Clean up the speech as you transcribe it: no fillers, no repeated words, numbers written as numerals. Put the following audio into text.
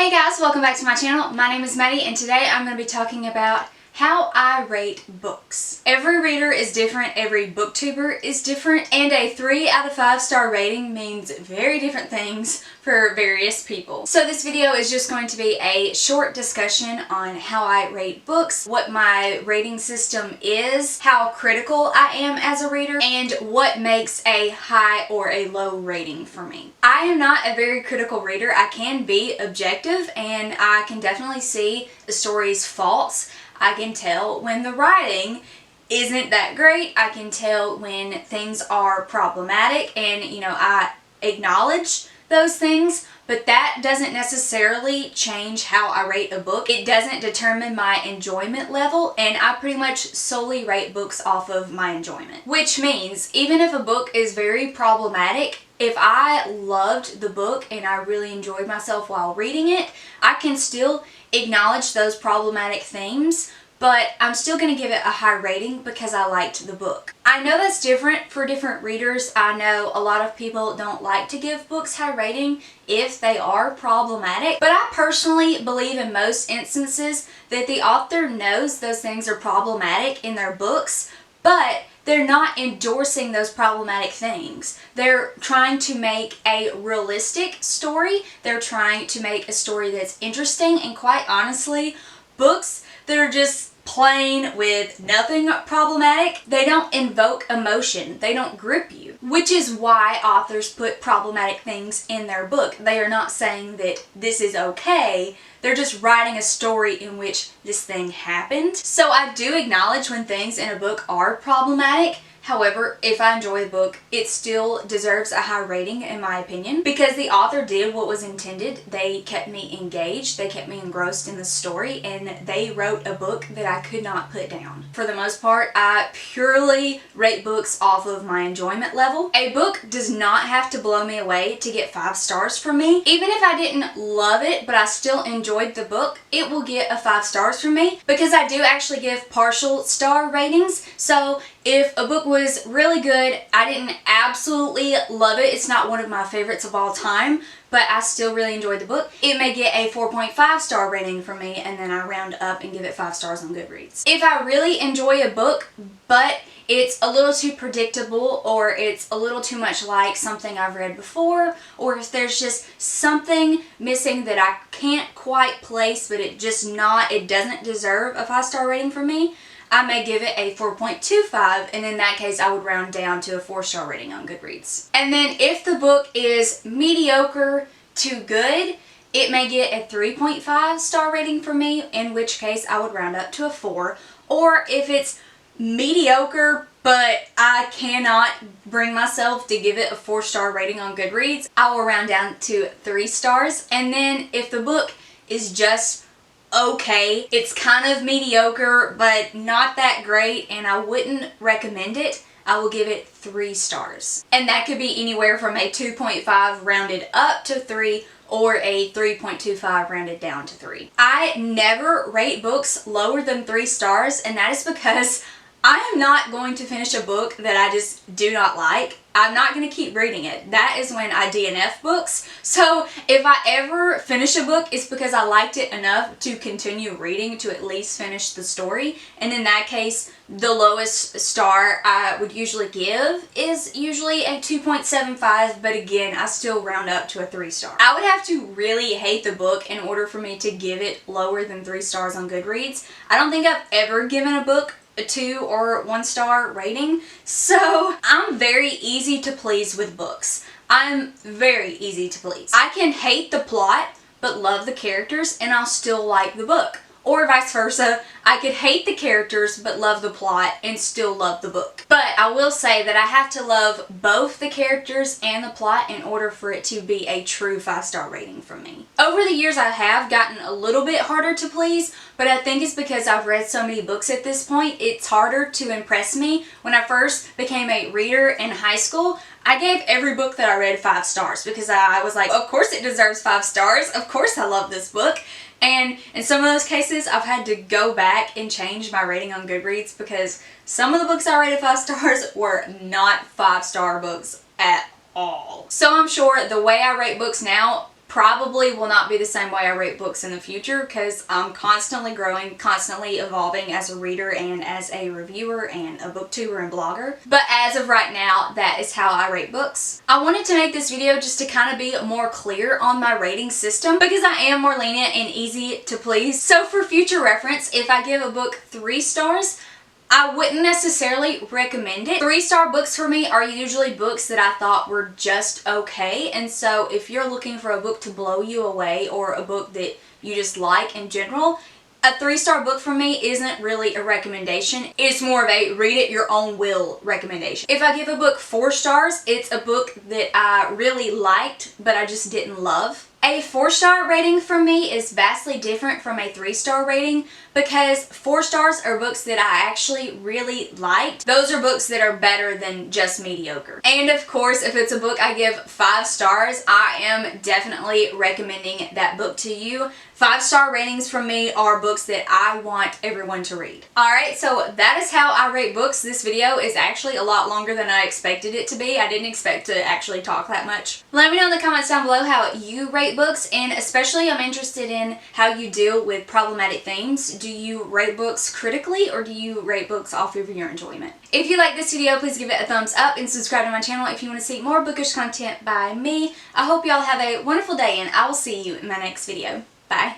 Hey guys, welcome back to my channel. My name is Maddie and today I'm going to be talking about how I rate books. Every reader is different, every booktuber is different, and a 3 out of 5 star rating means very different things for various people. So this video is just going to be a short discussion on how I rate books, what my rating system is, how critical I am as a reader, and what makes a high or a low rating for me. I am not a very critical reader. I can be objective and I can definitely see the story's faults. I can tell when the writing isn't that great. I can tell when things are problematic and, I acknowledge those things, but that doesn't necessarily change how I rate a book. It doesn't determine my enjoyment level, and I pretty much solely rate books off of my enjoyment. Which means even if a book is very problematic, if I loved the book and I really enjoyed myself while reading it, I can still acknowledge those problematic themes, but I'm still going to give it a high rating because I liked the book. I know that's different for different readers. I know a lot of people don't like to give books high rating if they are problematic, but I personally believe in most instances that the author knows those things are problematic in their books, but they're not endorsing those problematic things. They're trying to make a realistic story. They're trying to make a story that's interesting, and quite honestly, books that are just plain with nothing problematic, they don't invoke emotion. They don't grip you, which is why authors put problematic things in their book. They are not saying that this is okay. They're just writing a story in which this thing happened. So I do acknowledge when things in a book are problematic. However, if I enjoy the book, it still deserves a high rating in my opinion because the author did what was intended. They kept me engaged, they kept me engrossed in the story, and they wrote a book that I could not put down. For the most part, I purely rate books off of my enjoyment level. A book does not have to blow me away to get 5 stars from me. Even if I didn't love it, but I still enjoyed the book, it will get a 5 stars from me because I do actually give partial star ratings. So if a book was really good, I didn't absolutely love it, it's not one of my favorites of all time, but I still really enjoyed the book, it may get a 4.5 star rating from me, and then I round up and give it 5 stars on Goodreads. If I really enjoy a book, but it's a little too predictable, or it's a little too much like something I've read before, or if there's just something missing that I can't quite place, but it doesn't deserve a 5 star rating from me, I may give it a 4.25, and in that case I would round down to a 4 star rating on Goodreads. And then if the book is mediocre to good, it may get a 3.5 star rating from me, in which case I would round up to a 4. Or if it's mediocre but I cannot bring myself to give it a 4 star rating on Goodreads, I will round down to 3 stars. And then if the book is just okay, it's kind of mediocre but not that great and I wouldn't recommend it, I will give it 3 stars. And that could be anywhere from a 2.5 rounded up to 3 or a 3.25 rounded down to 3. I never rate books lower than 3 stars, and that is because I am not going to finish a book that I just do not like. I'm not going to keep reading it. That is when I DNF books. So if I ever finish a book, it's because I liked it enough to continue reading to at least finish the story. And in that case, the lowest star I would usually give is usually a 2.75, but again, I still round up to a 3 star. I would have to really hate the book in order for me to give it lower than 3 stars on Goodreads. I don't think I've ever given a book a 2 or 1 star rating, so I'm very easy to please with books. I'm very easy to please. I can hate the plot but love the characters and I'll still like the book. Or vice versa, I could hate the characters but love the plot and still love the book. But I will say that I have to love both the characters and the plot in order for it to be a true 5 star rating from me. Over the years I have gotten a little bit harder to please, but I think it's because I've read so many books at this point, it's harder to impress me. When I first became a reader in high school, I gave every book that I read 5 stars because I was like, of course it deserves 5 stars, of course I love this book. And in some of those cases, I've had to go back and change my rating on Goodreads because some of the books I rated 5 stars were not 5 star books at all. So I'm sure the way I rate books now probably will not be the same way I rate books in the future because I'm constantly growing, constantly evolving as a reader and as a reviewer and a booktuber and blogger. But as of right now, that is how I rate books. I wanted to make this video just to kind of be more clear on my rating system because I am more lenient and easy to please. So for future reference, if I give a book 3 stars, I wouldn't necessarily recommend it. 3-star books for me are usually books that I thought were just okay, and so if you're looking for a book to blow you away or a book that you just like in general, a 3-star book for me isn't really a recommendation. It's more of a read at your own will recommendation. If I give a book 4 stars, it's a book that I really liked, but I just didn't love. A 4-star rating for me is vastly different from a 3-star rating because 4 stars are books that I actually really liked. Those are books that are better than just mediocre. And of course, if it's a book I give 5 stars, I am definitely recommending that book to you. 5-star ratings from me are books that I want everyone to read. Alright, so that is how I rate books. This video is actually a lot longer than I expected it to be. I didn't expect to actually talk that much. Let me know in the comments down below how you rate books, and especially I'm interested in how you deal with problematic themes. Do you rate books critically or do you rate books off of your enjoyment? If you like this video, please give it a thumbs up and subscribe to my channel if you want to see more bookish content by me. I hope y'all have a wonderful day and I will see you in my next video. Bye.